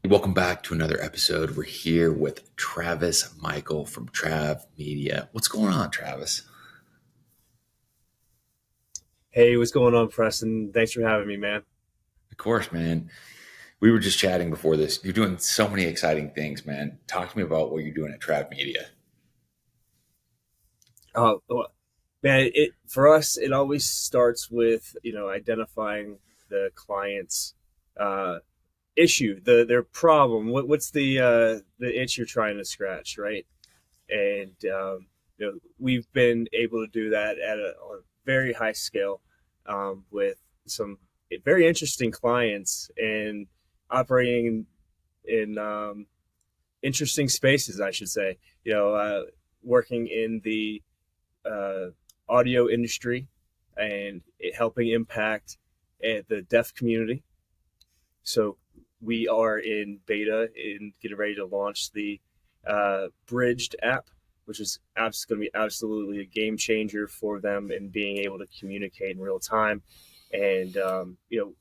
Welcome back to another episode. We're here with Travis Michael from Trav Media. What's going on, Travis? Hey, what's going on, Preston? Thanks for having me, man. Of course, man. We were just chatting before this. You're doing so many exciting things, man. Talk to me about what you're doing at Trav Media. Well, man, it for us, it always starts with identifying the client's uh, issue, their problem. What's the itch you're trying to scratch, right? And we've been able to do that on a very high scale with some very interesting clients and operating in interesting spaces, I should say. Working in the uh, audio industry and helping impact the deaf community. So we are in beta and getting ready to launch the Bridged app, which is going to be absolutely a game changer for them in being able to communicate in real time. And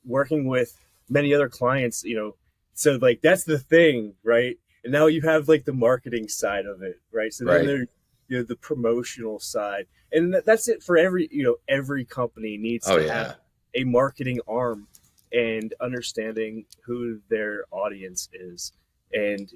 working with many other clients, so like that's the thing, right? And now you have like the marketing side of it, right? So then Right. there's the promotional side, and that's it for every company needs Oh, to have yeah. a marketing arm and understanding who their audience is. And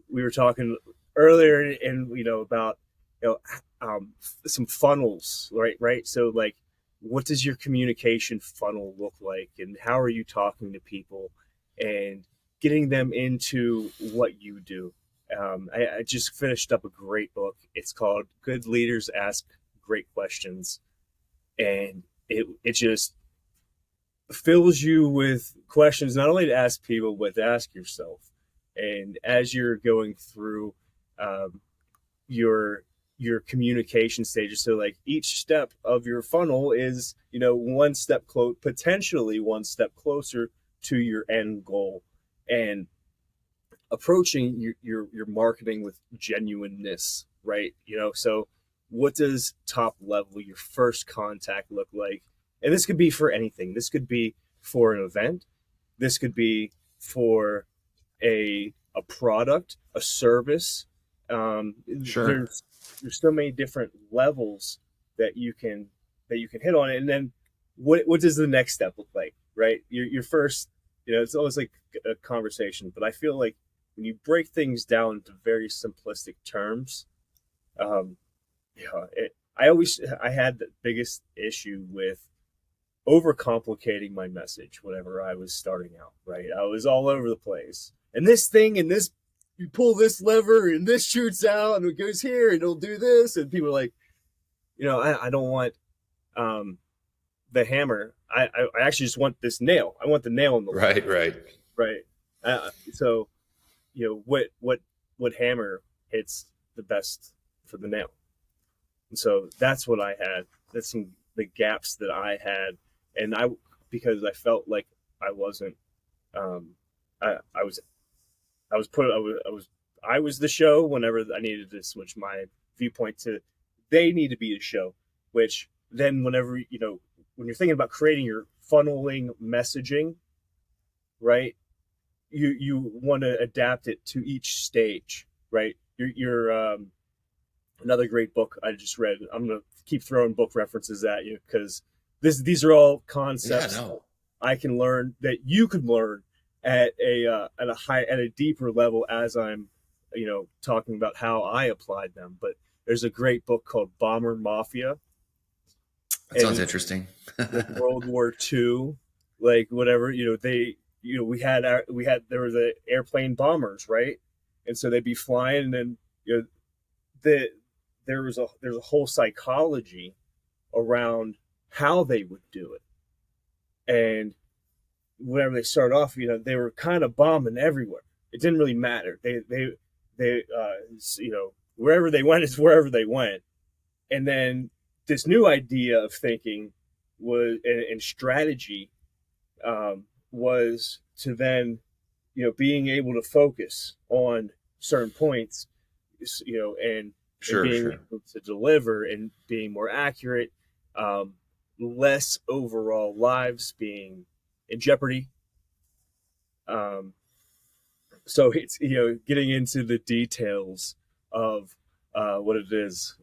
we were talking earlier, and about you know some funnels, right? So like, what does your communication funnel look like, and how are you talking to people, and getting them into what you do. I just finished up a great book. It's called Good Leaders Ask Great Questions. And it just fills you with questions, not only to ask people, but to ask yourself. And as you're going through um, your your communication stages, so like each step of your funnel is one step potentially one step closer to your end goal, and approaching your marketing with genuineness, right? So what does top level, your first contact, look like? And this could be for anything. This could be for an event. This could be for a product, a service. Sure. There's so many different levels that you can hit on it. And then what does the next step look like, right? Your first, it's always like a conversation, but I feel like when you break things down to very simplistic terms, um, I had the biggest issue with overcomplicating my message whenever I was starting out. Right, I was all over the place, and this thing, and this, you pull this lever, and this shoots out, and it goes here, and it'll do this, and people are like, I don't want um, the hammer. I actually just want this nail. I want the nail in the wall. Right, right. Right. So what hammer hits the best for the nail. And so that's what I had. That's the gaps that I had, and because I felt like I wasn't. Um, I was I was the show whenever I needed to switch my viewpoint to they need to be the show. Which then whenever when you're thinking about creating your funneling messaging, right? You want to adapt it to each stage, right? You're another great book I just read. I'm gonna keep throwing book references at you because these are all Yeah, concepts no. I can learn that you could learn at a deeper level as I'm talking about how I applied them. But there's a great book called Bomber Mafia, That and sounds it's interesting. like World War II, like whatever they we had there were the airplane bombers, right? And so they'd be flying, and then the there's a whole psychology around how they would do it. And whenever they start off, they were kind of bombing everywhere. It didn't really matter. They wherever they went is wherever they went. And then this new idea of thinking was and strategy was to then being able to focus on certain points, and Sure, being sure. able to deliver and being more accurate, um, less overall lives being in jeopardy. Um, So it's, getting into the details of what it is.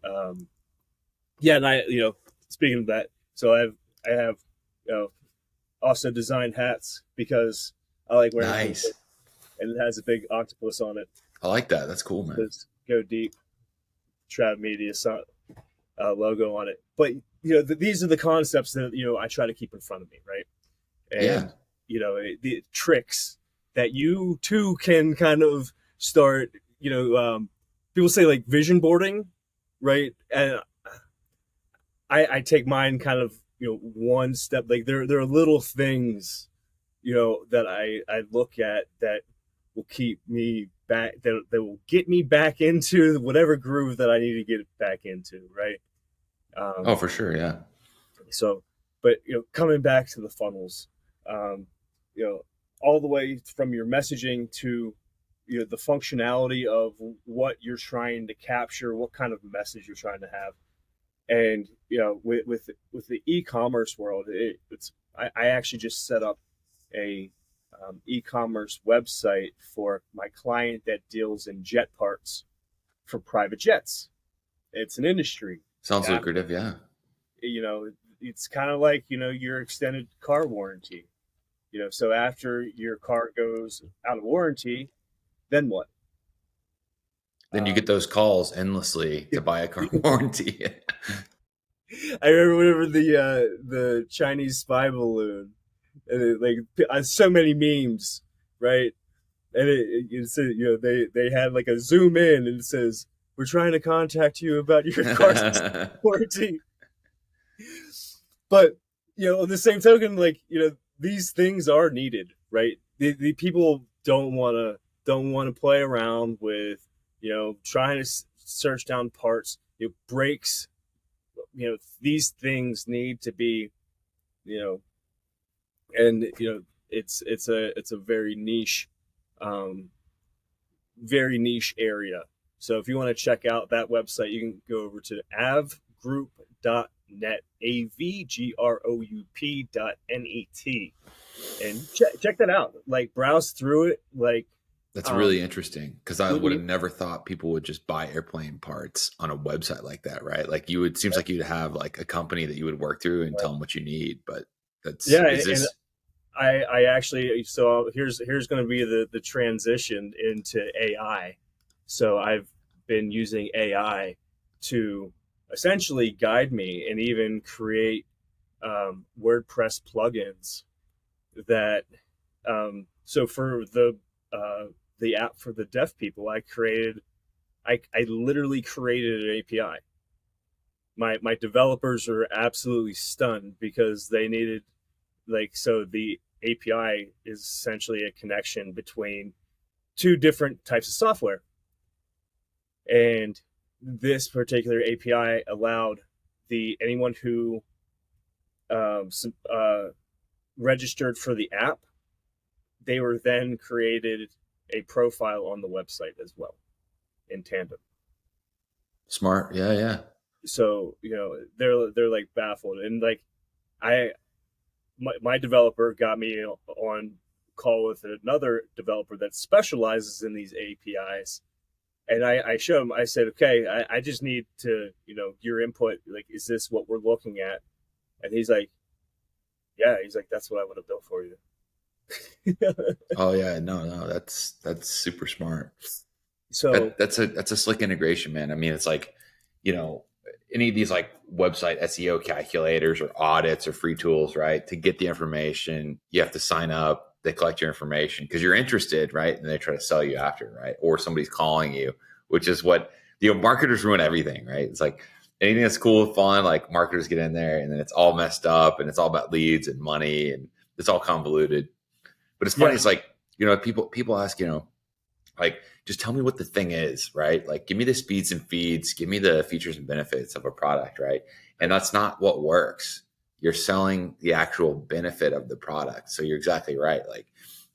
Yeah, and speaking of that, so I have also designed hats because I like wearing cool Nice. things, and it has a big octopus on it. I like that. That's cool, man. Says "Go Deep," Trav Media logo on it. But these are the concepts that I try to keep in front of me, right? Yeah. And the tricks that you too can kind of start. People say like vision boarding, right? And I take mine kind of one step. Like there are little things that I look at that will keep me back, that will get me back into whatever groove that I need to get back into, right? Oh, for sure. Yeah. So, but coming back to the funnels, um, all the way from your messaging to the functionality of what you're trying to capture, what kind of message you're trying to have. And with the e-commerce world, I actually just set up a e-commerce website for my client that deals in jet parts for private jets. It's an industry. Sounds lucrative. Yeah. It's kind of like your extended car warranty. So after your car goes out of warranty, then what? Then you get those calls endlessly to buy a car warranty. I remember whenever the Chinese spy balloon, and so many memes, right? And it said, they had like a zoom in, and it says, "We're trying to contact you about your car's warranty." But on the same token, like these things are needed, right? The people don't want to play around with trying to search down parts. Brakes. These things need to be, and it's a very niche area. So if you want to check out that website, you can go over to avgroup.net, avgroup.net, and check that out. Like browse through it. Like That's really interesting, because I would have never thought people would just buy airplane parts on a website like that, right? Like seems like you'd have like a company that you would work through and tell them what you need, but and I actually, so here's going to be the transition into AI. So I've been using AI to essentially guide me and even create WordPress plugins that so for the app for the deaf people, I literally created an API. My developers are absolutely stunned because they needed, so the API is essentially a connection between two different types of software. And this particular API allowed anyone who registered for the app, they were then created a profile on the website as well in tandem. Smart. Yeah. So, they're like baffled. And like my developer got me on call with another developer that specializes in these APIs. And I showed him, I said, okay, I just need to, your input. Like, is this what we're looking at? And he's like, yeah, that's what I would have built for you. Oh yeah, no, that's super smart. So that's a slick integration, man. I mean, it's like, any of these like website SEO calculators or audits or free tools, right? To get the information, you have to sign up. They collect your information because you're interested, right? And they try to sell you after, right? Or somebody's calling you, which is what marketers ruin everything, right? It's like anything that's cool and fun, like marketers get in there and then it's all messed up and it's all about leads and money and it's all convoluted. But it's funny. Yeah. It's like, people ask, like, just tell me what the thing is, right? Like, give me the speeds and feeds, give me the features and benefits of a product, right? And that's not what works. You're selling the actual benefit of the product. So you're exactly right. Like,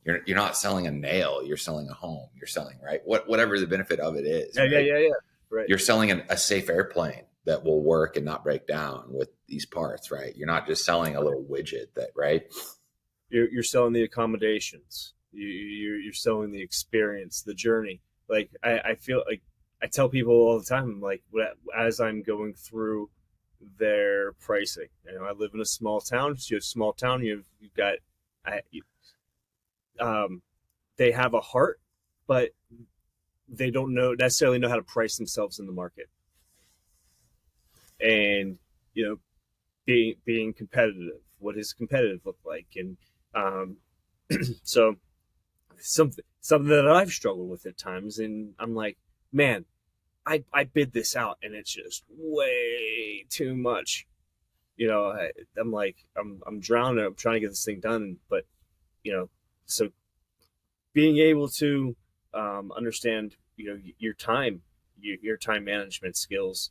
you're not selling a nail, you're selling a home. You're selling, right? Whatever the benefit of it is. Yeah. Right. You're selling a safe airplane that will work and not break down with these parts, right? You're not just selling a little widget that, right? You're selling the accommodations. You're selling the experience, the journey. Like I feel like I tell people all the time, like as I'm going through their pricing. I live in a small town. So you have a small town. You've got, I, um, they have a heart, but they don't necessarily know how to price themselves in the market. And being competitive. What does competitive look like? And um, so something that I've struggled with at times, and I'm like, man, I bid this out, and it's just way too much. I'm like, I'm drowning. I'm trying to get this thing done, but so being able to understand, your time, your time management skills,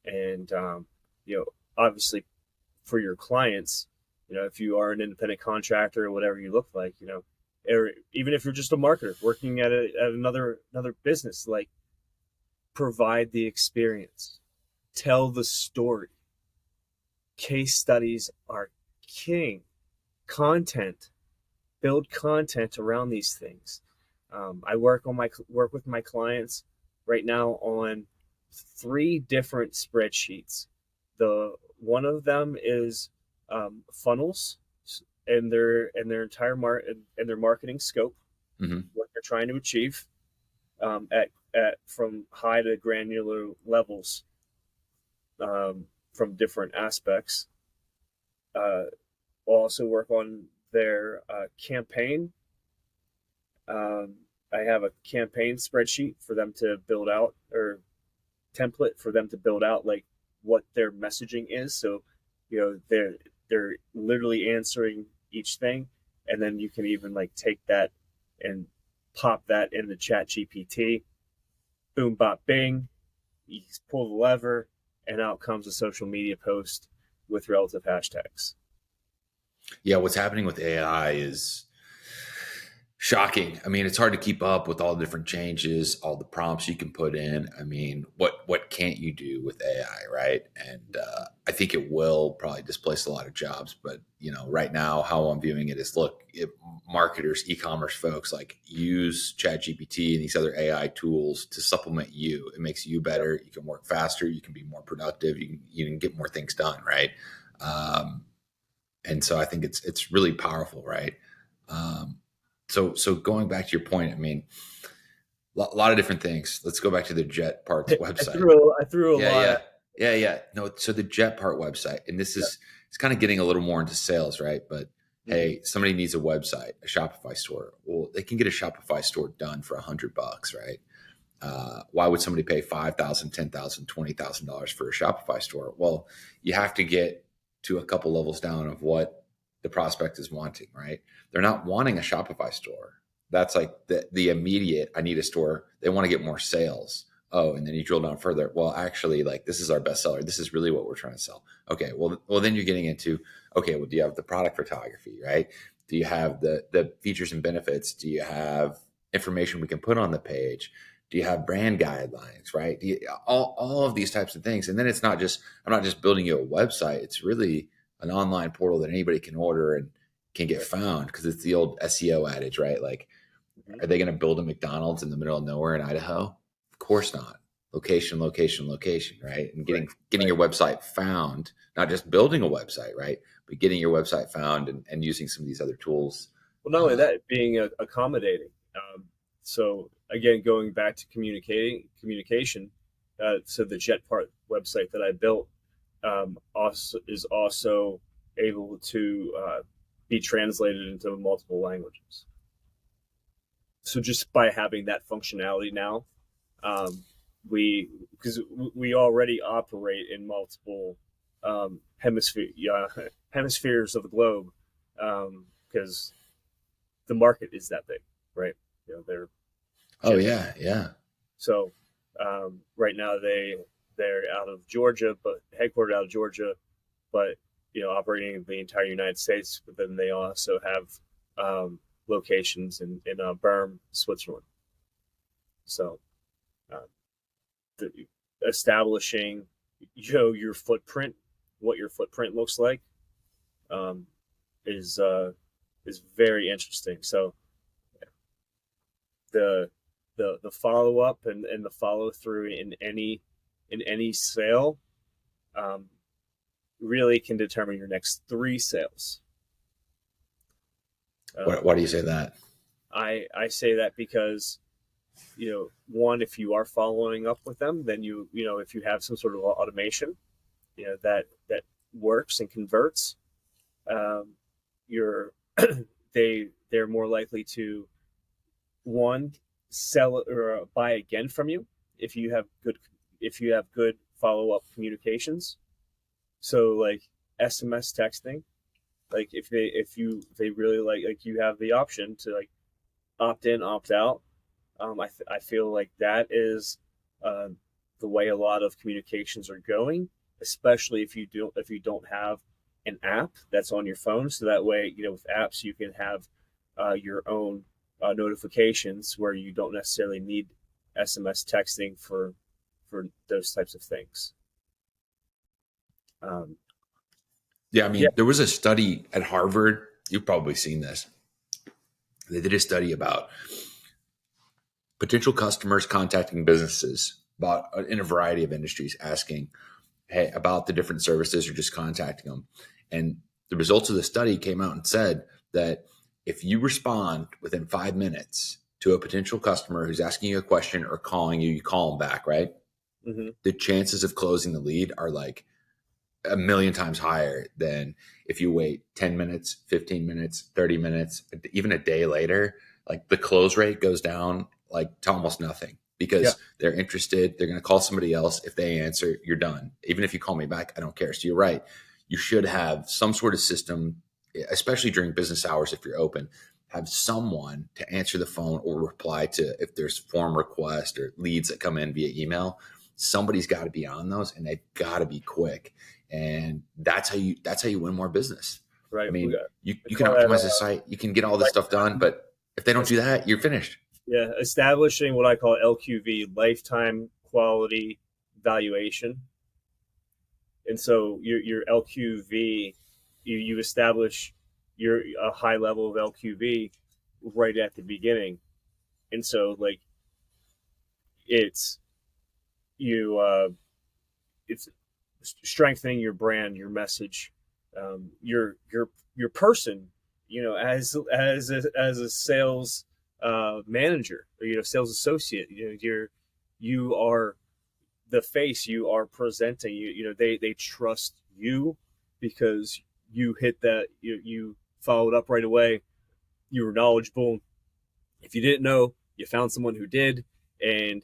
and obviously for your clients, if you are an independent contractor or whatever you look like, or even if you're just a marketer working at another business, like provide the experience, tell the story. Case studies are king. Content, build content around these things. I work with my clients right now on 3 different spreadsheets. The one of them is funnels and their entire and their marketing scope, what they're trying to achieve, at from high to granular levels, from different aspects. We'll also work on their campaign. I have a campaign spreadsheet for them to build out, or template for them to build out, like what their messaging is. So, they're literally answering each thing, and then you can even like take that and pop that into Chat GPT. Boom, bop, bing. You pull the lever, and out comes a social media post with relative hashtags. Yeah, what's happening with AI is shocking. I mean, it's hard to keep up with all the different changes, all the prompts you can put in. I mean, what can't you do with AI, right? And I think it will probably displace a lot of jobs. But right now, how I'm viewing it is, look, if marketers, e-commerce folks, like, use ChatGPT and these other AI tools to supplement you. It makes you better. You can work faster. You can be more productive. You can get more things done, right? And so I think it's really powerful, right? So going back to your point, I mean, a lot of different things. Let's go back to the Jet Parts website. I threw a lot. Yeah. No, so the Jet Part website, and this is, it's kind of getting a little more into sales, right? But hey, somebody needs a website, a Shopify store. Well, they can get a Shopify store done for $100, right? Why would somebody pay $5,000, $10,000, $20,000 for a Shopify store? Well, you have to get to a couple levels down of what the prospect is wanting, right? They're not wanting a Shopify store. That's like the immediate, I need a store. They want to get more sales. Oh, and then you drill down further. Well, actually, like, this is our best seller. This is really what we're trying to sell. Okay, well, then you're getting into, okay, well, do you have the product photography, right? Do you have the features and benefits? Do you have information we can put on the page? Do you have brand guidelines, right? Do you, all of these types of things. And then it's not just, I'm not just building you a website. It's really an online portal that anybody can order and can get found, because it's the old SEO adage, right? Like, are they going to build a McDonald's in the middle of nowhere in Idaho? Of course not. Location, right? And getting your website found, not just building a website, right? But getting your website found and using some of these other tools. Well, not only that, being accommodating. So again, going back to communication. So the Jetpart website that I built is also able to be translated into multiple languages. So just by having that functionality now, because we already operate in multiple hemispheres of the globe, because the market is that big, right? They're yeah. So right now they're out of Georgia, but headquartered out of Georgia, but operating in the entire United States. But then they also have locations in Bern, Switzerland. So establishing your footprint, what your footprint looks like, is very interesting. So the the follow up and the follow through in any sale really can determine your next 3 sales. Why do you say that? I say that because, one, if you are following up with them, then if you have some sort of automation, that works and converts, you're they're more likely to, one, sell or buy again from you if you have good follow-up communications. So like SMS texting, like if they really like you have the option to like opt in, opt out. I feel like that is the way a lot of communications are going, especially if you don't have an app that's on your phone. So that way, with apps you can have your own notifications where you don't necessarily need SMS texting for those types of things. There was a study at Harvard. You've probably seen this. They did a study about potential customers contacting businesses in a variety of industries, asking, hey, about the different services or just contacting them. And the results of the study came out and said that if you respond within 5 minutes to a potential customer who's asking you a question or calling you, you call them back, right? Mm-hmm. The chances of closing the lead are like a million times higher than if you wait 10 minutes, 15 minutes, 30 minutes, even a day later. Like the close rate goes down like to almost nothing because they're interested. They're going to call somebody else. If they answer, you're done. Even if you call me back, I don't care. So you're right. You should have some sort of system, especially during business hours. If you're open, have someone to answer the phone or reply to if there's form requests or leads that come in via email. Somebody's got to be on those, and they've got to be quick. And that's how you win more business. Right. I mean, you can optimize the site, you can get all this stuff done, but if they don't do that, you're finished. Yeah. Establishing what I call LQV, lifetime quality valuation. And so your LQV, you establish a high level of LQV right at the beginning. And so like it's strengthening your brand, your message, your person, as a sales manager, or, sales associate, you are the face, you are presenting, they trust you because you hit that, you followed up right away. You were knowledgeable. If you didn't know, you found someone who did, and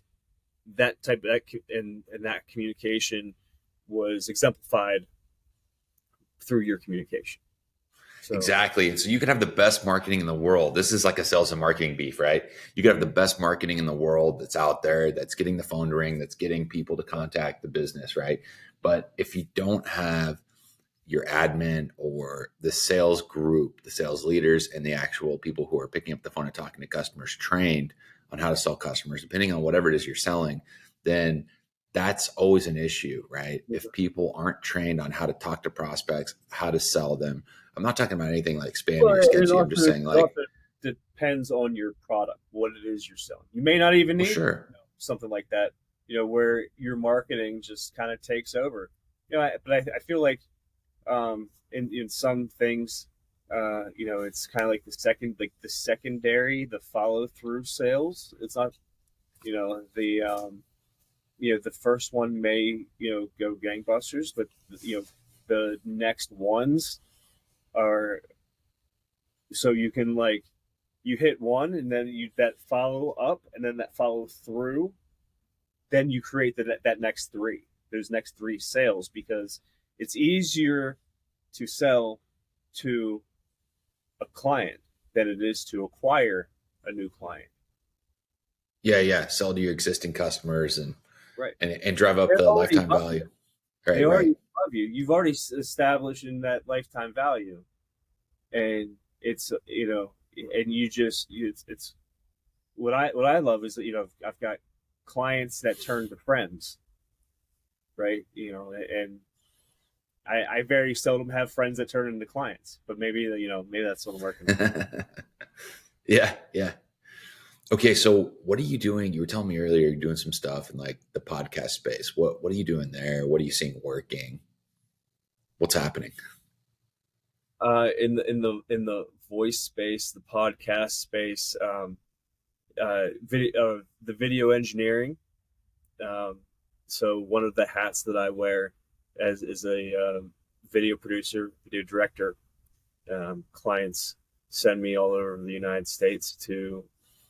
that communication was exemplified through your communication. So. Exactly. And so you can have the best marketing in the world. This is like a sales and marketing beef, right? You can have the best marketing in the world that's out there, that's getting the phone to ring, that's getting people to contact the business, right? But if you don't have your admin or the sales group, the sales leaders, and the actual people who are picking up the phone and talking to customers trained on how to sell customers, depending on whatever it is you're selling, then that's always an issue, right? If people aren't trained on how to talk to prospects, how to sell them. I'm not talking about anything like spammy or sketchy. I'm just saying like it depends on your product, what it is you're selling. You may not even need something like that, where your marketing just kind of takes over. But I feel like in some things, it's kind of like the secondary, the follow through sales. It's not, the first one may, go gangbusters, but the next ones are, so you can you hit one and then that follow up and then that follow through, then you create that next 3, those next 3 sales, because it's easier to sell to a client than it is to acquire a new client. Yeah. Sell to your existing customers and right, and drive up the lifetime value. Right, they already love you. You've already established in that lifetime value, and it's and you just it's what I love is that I've got clients that turn to friends, right? And I very seldom have friends that turn into clients, but maybe that's what I'm working on. Yeah. Okay, so what are you doing? You were telling me earlier you're doing some stuff in like the podcast space. What are you doing there? What are you seeing working? What's happening? In the voice space, the podcast space, the video engineering. Um, so one of the hats that I wear as is a video producer, video director. Clients send me all over the United States to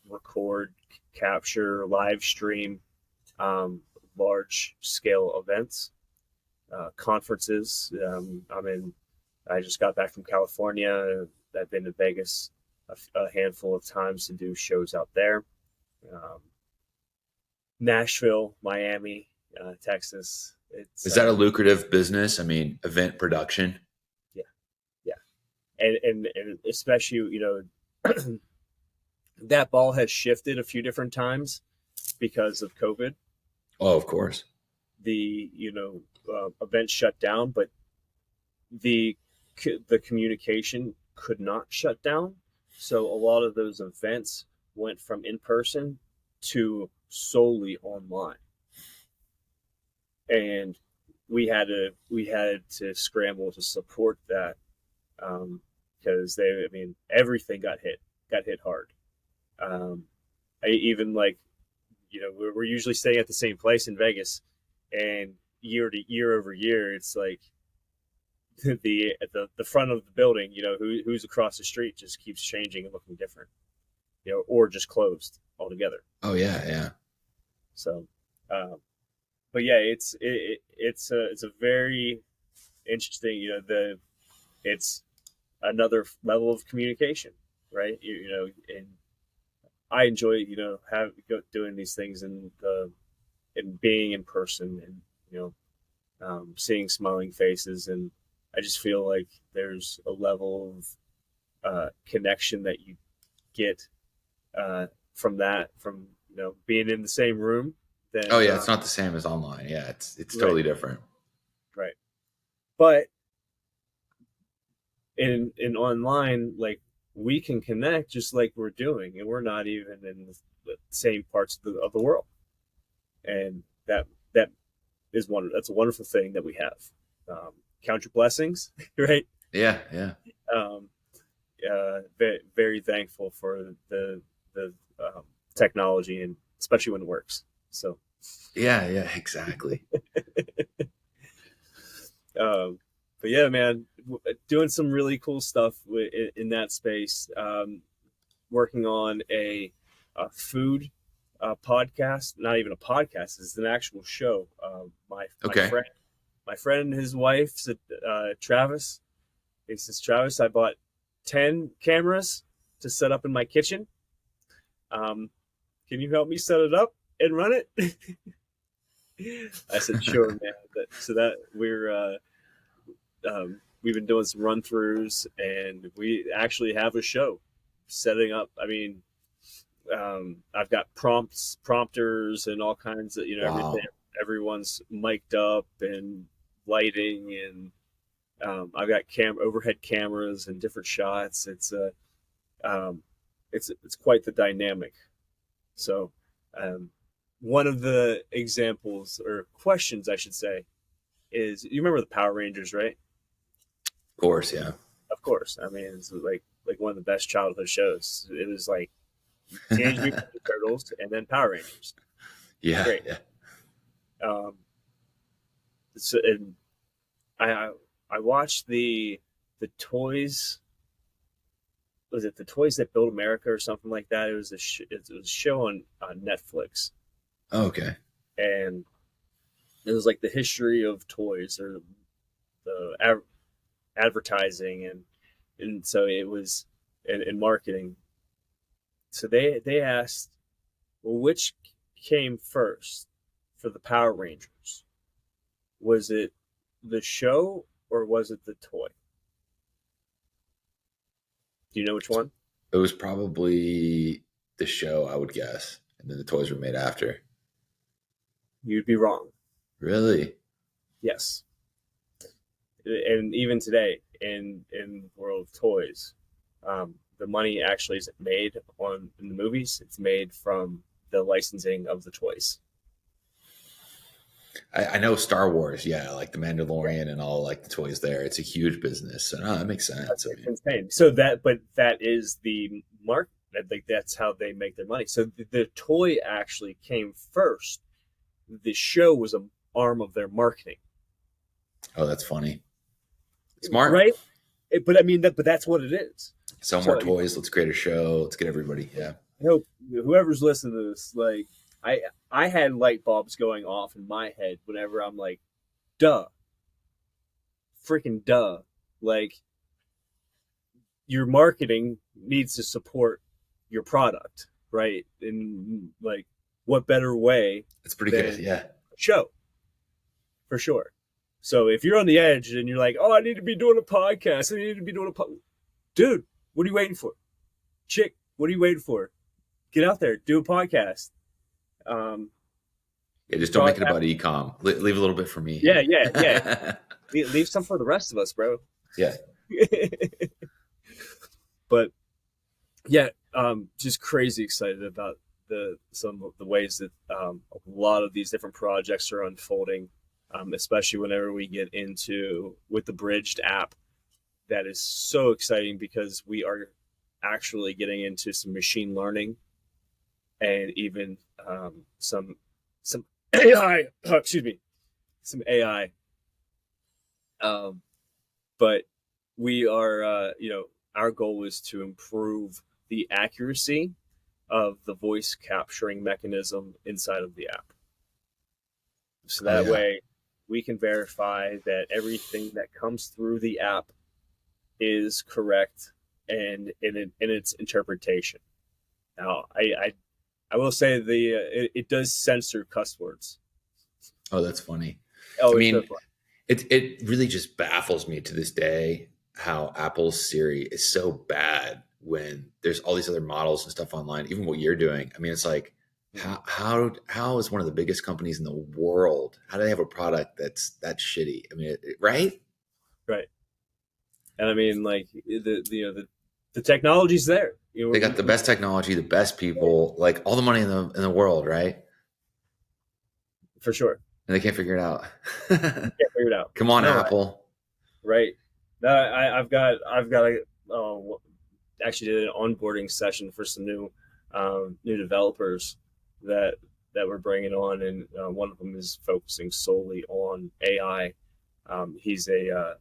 record, capture, live stream um, large scale events, conferences. I just got back from California. I've been to Vegas a handful of times to do shows out there. Um, Nashville, Miami, Texas. It's Is that a lucrative business? I mean, event production. Yeah, yeah, and especially that ball has shifted a few different times because of COVID. Oh, of course. The events shut down, but the the communication could not shut down. So a lot of those events went from in person to solely online, and we had to scramble to support that because everything got hit hard. Um, even like we're usually staying at the same place in Vegas, and year over year, it's like the front of the building, who's across the street just keeps changing and looking different, or just closed altogether. Oh yeah, yeah. So, but yeah, it's a very interesting, it's another level of communication, right? And I enjoy, doing these things and being in person and, seeing smiling faces. And I just feel like there's a level of connection that you get from that, from, being in the same room. Then, Oh yeah, it's not the same as online. Yeah, it's right, totally different. right. But in online, like we can connect just like we're doing, and we're not even in the same parts of the world. And that's a wonderful thing that we have. Count your blessings, right? Yeah, yeah. Um, very, very thankful for the technology, and especially when it works. So, Yeah, yeah, exactly. um, but yeah, man, doing some really cool stuff in that space. Working on a food podcast, not even a podcast, it's an actual show. Okay. My friend and his wife said, Travis, he says, Travis, I bought 10 cameras to set up in my kitchen. Can you help me set it up and run it? I said, sure, man. So that we've been doing some run throughs, and we actually have a show setting up. I mean, I've got prompters, and all kinds of, Wow. everything. Everyone's mic'd up and lighting, and I've got overhead cameras and different shots. Um, it's quite the dynamic. So, one of the examples or questions, I should say, is you remember the Power Rangers, right? Of course, yeah. Of course. I mean, it's like one of the best childhood shows. It was like Teenage Mutant Ninja Turtles and then Power Rangers. Yeah, Great. yeah. Um, so, and I watched the toys. Was it the Toys That Built America or something like that? It was it was a show on Netflix, Okay. and it was like the history of toys, or the advertising, and so it was in marketing. So they asked, well, which came first for the Power Rangers? Was it the show or was it the toy? Do you know which one? It was probably the show, I would guess, and then the toys were made after. You'd be wrong. Really? Yes. And even today in the world of toys, the money actually isn't made in the movies. It's made from the licensing of the toys. I know Star Wars, yeah, like the Mandalorian and all like the toys there. It's a huge business. So no, that makes sense. It's insane. So that is the mark. Like that's how they make their money. So the toy actually came first. The show was an arm of their marketing. Oh, that's funny. Smart, right? But I mean, but that's what it is. Sell more toys. Let's create a show. Let's get everybody. Yeah. I hope whoever's listening to this, like, I had light bulbs going off in my head whenever I'm like, duh. Freaking duh. Like, your marketing needs to support your product, right? And like, what better way? It's pretty good, yeah. Show, for sure. So if you're on the edge and you're like, oh, I need to be doing a podcast. Dude, what are you waiting for? Chick, what are you waiting for? Get out there, do a podcast. Yeah, just don't make it about e-com. Leave a little bit for me. Yeah. Leave some for the rest of us, bro. Yeah. But yeah, just crazy excited about some of the ways that a lot of these different projects are unfolding, especially whenever we get into with the Bridged app. That is so exciting because we are actually getting into some machine learning and even some AI. Some AI. But we are, our goal is to improve the accuracy of the voice capturing mechanism inside of the app. So that way we can verify that everything that comes through the app is correct and in its interpretation. Now, I will say it does censor cuss words. Oh, that's funny. Oh, I mean, it really just baffles me to this day how Apple's Siri is so bad when there's all these other models and stuff online, even what you're doing. I mean, it's like, how is one of the biggest companies in the world, how do they have a product that's that shitty? I mean, right? Right. And I mean, like the technology's there. They got the best technology, the best people, like all the money in the world, right? For sure. And they can't figure it out. Can't figure it out. Come on, Apple. Right. No, I've got actually did an onboarding session for some new developers that we're bringing on, and one of them is focusing solely on AI. He's a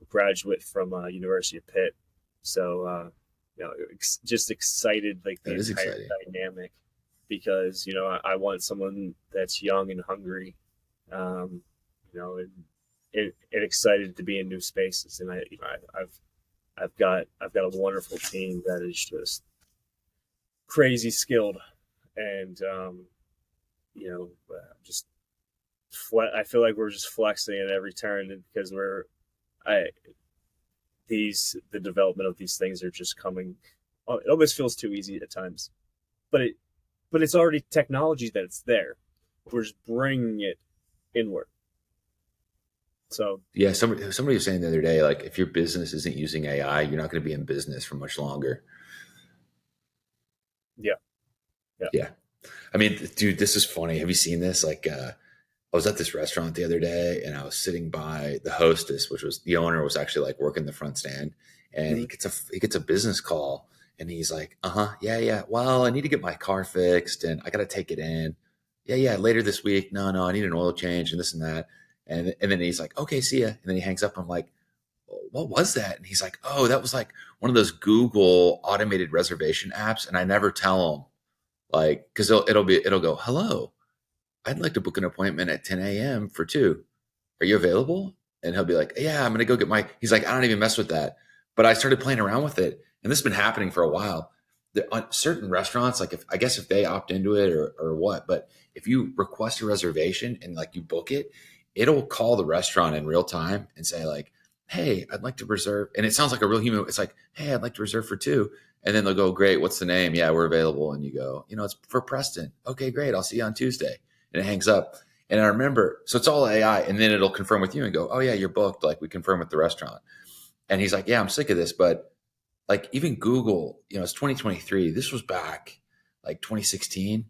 graduate from University of Pitt, so just excited, like the entire dynamic, because I want someone that's young and hungry, and excited to be in new spaces, and I've got a wonderful team that is just crazy skilled, and I feel like we're just flexing at every turn because the development of these things are just coming. It almost feels too easy at times, but it's already technology that's there. We're just bringing it inward. So yeah, somebody was saying the other day, like, if your business isn't using AI, you're not going to be in business for much longer. Yeah. I mean, dude, this is funny. Have you seen this? Like, I was at this restaurant the other day, and I was sitting by the hostess, which was the owner, was actually like working the front stand, and he gets a business call, and he's like, yeah. Well, I need to get my car fixed, and I got to take it in. Yeah, later this week. No, I need an oil change and this and that. And then he's like, okay, see ya. And then he hangs up. I'm like, what was that? And he's like, oh, that was like one of those Google automated reservation apps. And I never tell him, like, because it'll go, hello, I'd like to book an appointment at 10 a.m. for 2. Are you available? And he'll be like, yeah, I'm going to go get he's like, I don't even mess with that. But I started playing around with it. And this has been happening for a while. On certain restaurants, like if they opt into it or what, but if you request a reservation and like you book it, it'll call the restaurant in real time and say like, hey, I'd like to reserve. And it sounds like a real human. It's like, hey, I'd like to reserve for 2. And then they'll go, great. What's the name? Yeah, we're available. And you go, it's for Preston. Okay, great. I'll see you on Tuesday. And it hangs up. And I remember, so it's all AI. And then it'll confirm with you and go, oh yeah, you're booked. Like, we confirm with the restaurant. And he's like, yeah, I'm sick of this, but like even Google, it's 2023. This was back like 2016.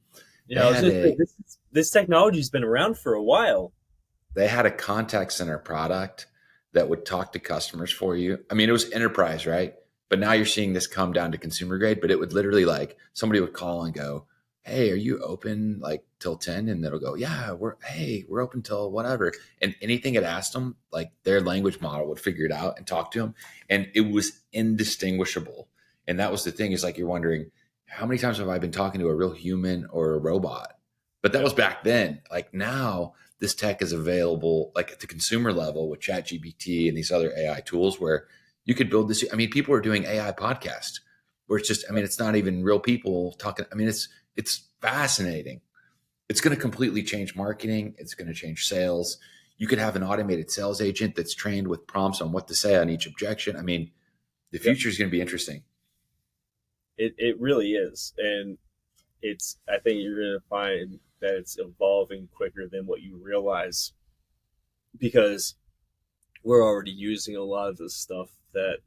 Yeah, I was just saying, this technology's been around for a while. They had a contact center product that would talk to customers for you. I mean, it was enterprise, right? But now you're seeing this come down to consumer grade, but it would literally like somebody would call and go, "Hey, are you open like till 10?" And it'll go, "Yeah, we're open till whatever." And anything it asked them, like their language model would figure it out and talk to them. And it was indistinguishable. And that was the thing, is like, you're wondering, how many times have I been talking to a real human or a robot? But that was back then. Like now, this tech is available like at the consumer level with ChatGPT and these other AI tools where you could build this. I mean, people are doing AI podcasts where it's just, I mean, it's not even real people talking. I mean, it's fascinating. It's going to completely change marketing. It's going to change sales. You could have an automated sales agent that's trained with prompts on what to say on each objection. I mean, the future is going to be interesting. It really is. And I think you're going to find that it's evolving quicker than what you realize, because we're already using a lot of this stuff that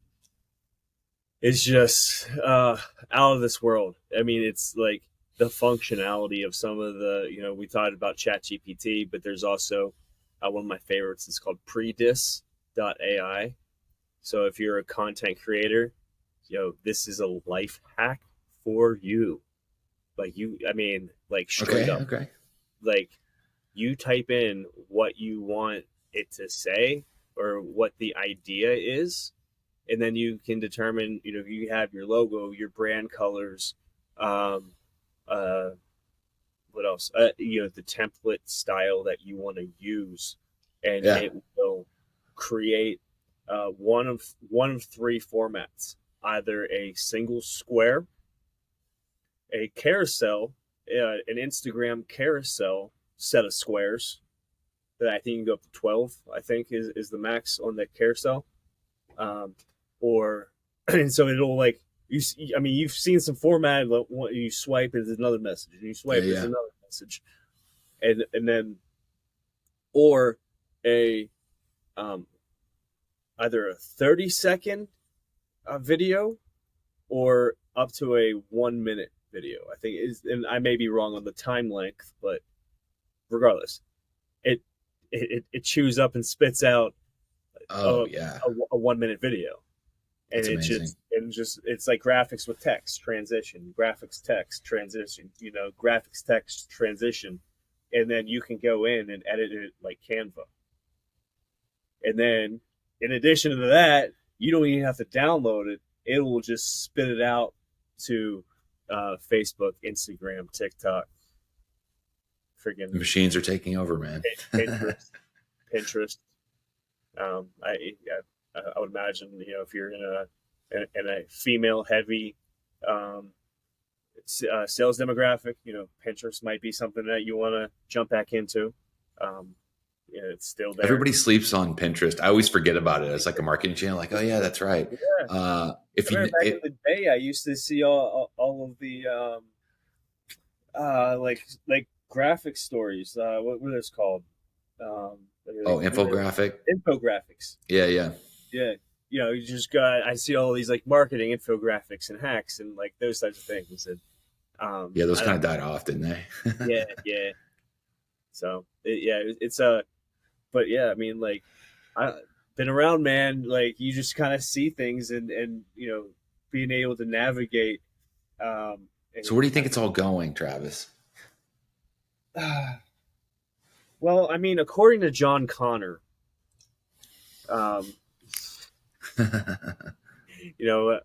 is just out of this world. I mean, it's like the functionality of some of the, we talked about ChatGPT, but there's also one of my favorites. It's called predis.ai. So if you're a content creator, this is a life hack for you. Like straight up. Okay. Like you type in what you want it to say or what the idea is, and then you can determine, you have your logo, your brand colors, what else? The template style that you want to use, and it will create one of three formats: either a single square, a carousel, an Instagram carousel set of squares that I think you can go up to 12, I think is the max on the carousel. And so it'll like, you've seen some format, you swipe, it's another message, and you swipe, it's another message. And then, or a, either a 30-second video or up to a 1 minute video, I think is, and I may be wrong on the time length, but regardless, it chews up and spits out a 1 minute video, and it's like graphics with text transition, graphics text transition, graphics text transition, and then you can go in and edit it like Canva. And then in addition to that, you don't even have to download it; it will just spit it out to Facebook, Instagram, TikTok. Friggin' machines are taking over, man. Pinterest. I would imagine, if you're in a female heavy sales demographic, Pinterest might be something that you want to jump back into. It's still there. Everybody sleeps on Pinterest. I always forget about it. It's like a marketing channel. Like, oh yeah, that's right. Yeah. Back in the day, I used to see all of the like graphic stories. What were those called? Infographic. Infographics. Yeah. You just got. I see all these like marketing infographics and hacks and like those types of things. And those kind of died off, didn't they? yeah. So but yeah, I mean, like, I've been around, man. Like, you just kind of see things and being able to navigate. So where do you think it's all going, Travis? Well, I mean, according to John Connor,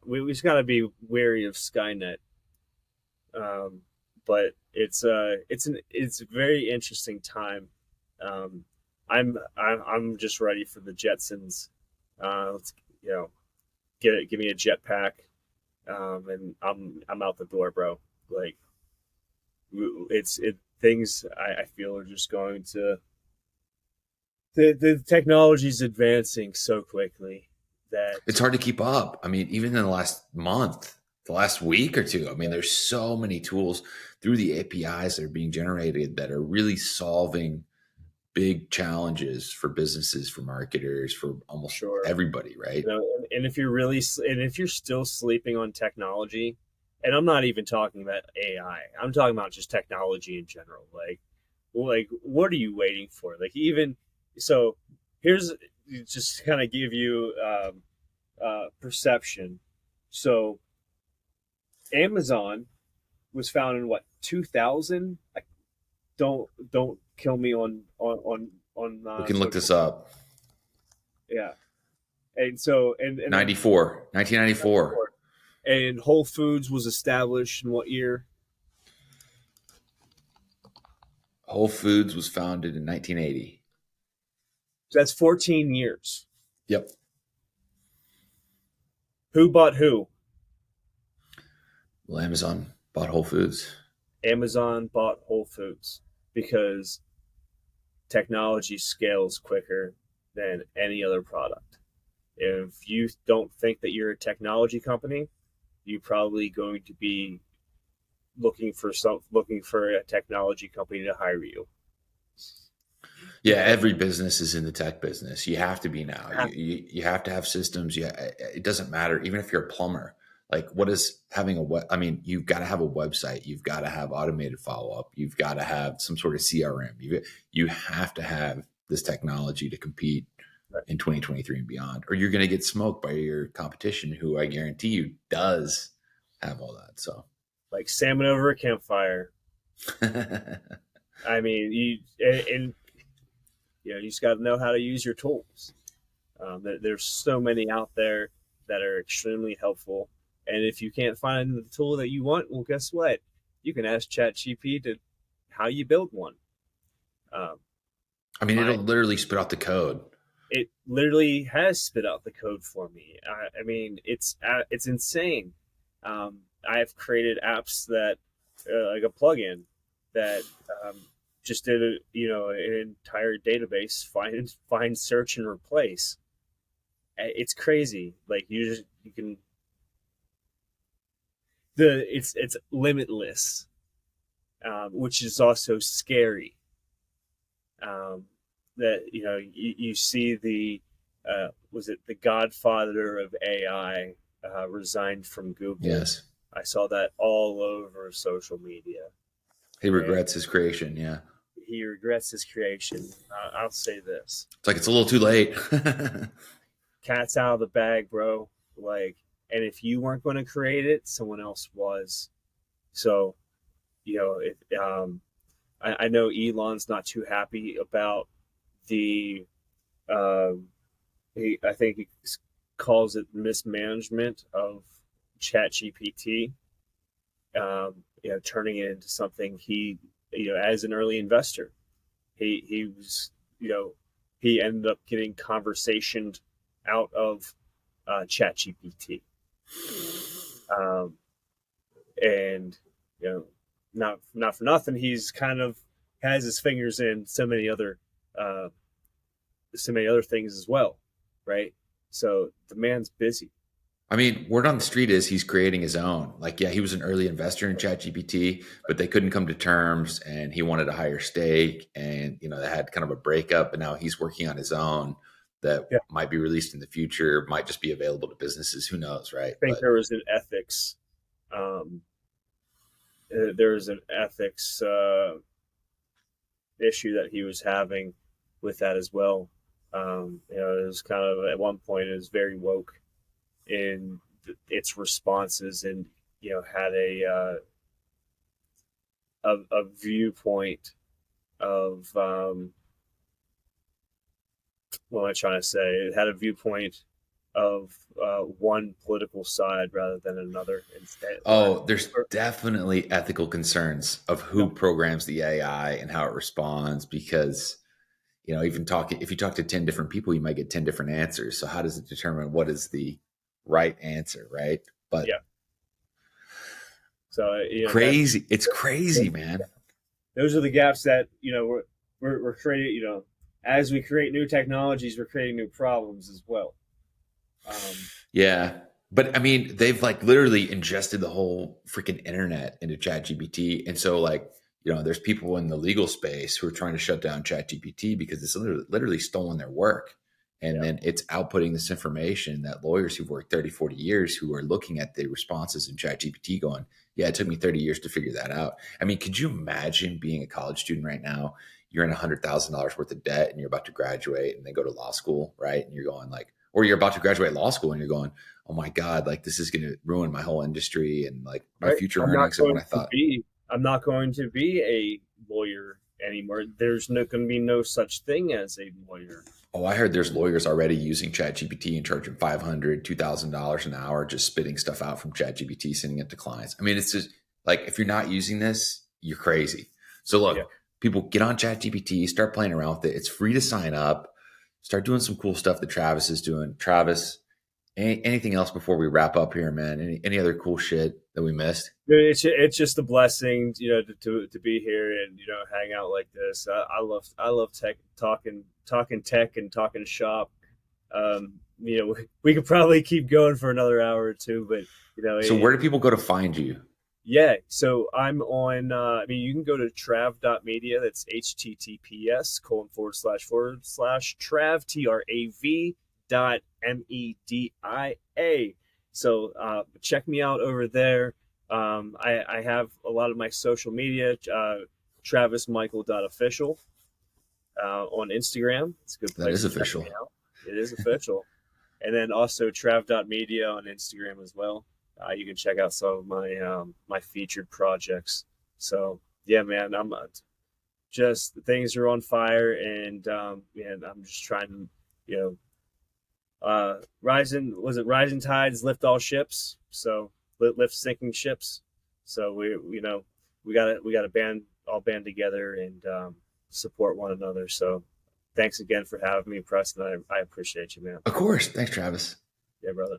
we just got to be wary of Skynet. But it's a very interesting time. I'm just ready for the Jetsons. Let's give me a jetpack, and I'm out the door, bro. Like things I feel are just going to. The technology's advancing so quickly that it's hard to keep up. I mean, even in the last month, the last week or two, I mean, there's so many tools through the APIs that are being generated that are really solving big challenges for businesses, for marketers, for almost everybody, right? And if you're still sleeping on technology, and I'm not even talking about AI, I'm talking about just technology in general. Like what are you waiting for? Like, even so, here's just kind of give you perception. So Amazon was founded in what, 2000? Don't kill me on we can look this up. Yeah. And so, and 1994. And Whole Foods was established in what year? Whole Foods was founded in 1980. So that's 14 years. Yep. Who bought who? Well, Amazon bought Whole Foods. Amazon bought Whole Foods because technology scales quicker than any other product. If you don't think that you're a technology company, you're probably going to be looking for a technology company to hire you. Yeah, every business is in the tech business. You have to be now. You have to have systems. Yeah, it doesn't matter. Even if you're a plumber, like, what is having you've got to have a website. You've got to have automated follow-up. You've got to have some sort of CRM. You have to have this technology to compete in 2023 and beyond, or you're going to get smoked by your competition, who I guarantee you does have all that. So, like salmon over a campfire. I mean, you just got to know how to use your tools. There's so many out there that are extremely helpful. And if you can't find the tool that you want, well, guess what? You can ask ChatGPT to how you build one. It'll literally spit out the code. It literally has spit out the code for me. I mean, it's insane. I have created apps that, like a plugin that just did an entire database, find, search, and replace. It's crazy. Like, it's limitless, which is also scary. That you see the was it the godfather of AI resigned from Google? Yes, I saw that all over social media. He regrets his creation. Yeah, he regrets his creation. I'll say this: it's like it's a little too late. Cat's out of the bag, bro. Like, and if you weren't going to create it, someone else was. So, I know Elon's not too happy about the. I think he calls it mismanagement of ChatGPT. Turning it into something he, as an early investor, he was, he ended up getting conversationed out of ChatGPT. And not for nothing, he's kind of has his fingers in so many other things as well, right? So the man's busy. I mean, word on the street is he's creating his own. Like, yeah, he was an early investor in ChatGPT, but they couldn't come to terms, and he wanted a higher stake, and they had kind of a breakup. And now he's working on his own that might be released in the future, might just be available to businesses. Who knows, right? I think there was an ethics. There was an ethics issue that he was having with that as well. It was kind of, at one point, it was very woke in its responses, and had a viewpoint of what am I trying to say? It had a viewpoint of one political side rather than another. Instead, there's definitely ethical concerns of who programs the AI and how it responds, because if you talk to 10 different people, you might get 10 different answers. So how does it determine what is the right answer, right? But so crazy. It's crazy, man. Those are the gaps that we're creating. As we create new technologies, we're creating new problems as well. Yeah, but I mean, they've like literally ingested the whole freaking internet into ChatGPT, and so like there's people in the legal space who are trying to shut down ChatGPT because it's literally stolen their work. And then it's outputting this information that lawyers who've worked 30, 40 years who are looking at the responses in ChatGPT going, yeah, it took me 30 years to figure that out. I mean, could you imagine being a college student right now? You're in $100,000 worth of debt and you're about to graduate and then go to law school, right? And you're going like, or you're about to graduate law school and you're going, oh my God, like this is going to ruin my whole industry and like my future earnings and what I thought. I'm not going to be a lawyer anymore. There's going to be no such thing as a lawyer. Oh, I heard there's lawyers already using ChatGPT and charging $500, $2,000 an hour, just spitting stuff out from ChatGPT, sending it to clients. I mean, it's just like, if you're not using this, you're crazy. So look, people get on ChatGPT, start playing around with it. It's free to sign up, start doing some cool stuff that Travis is doing. Travis, anything else before we wrap up here, man? Any other cool shit that we missed? It's just a blessing, to be here and, hang out like this. I love tech, talking tech and talking shop. We could probably keep going for another hour or two, but So where do people go to find you? Yeah, so I'm on. You can go to trav.media. That's https://Trav TRAV.media. So check me out over there. I have a lot of my social media. TravisMichael.official on Instagram. It's a good place. That is official. It is official. And then also trav.media on Instagram as well. You can check out some of my featured projects. So yeah, man, I'm just things are on fire, and I'm just trying to, rising tides lift all ships. So lift sinking ships. So we gotta band together and support one another. So thanks again for having me, Preston. I appreciate you, man. Of course. Thanks, Travis. Yeah, brother.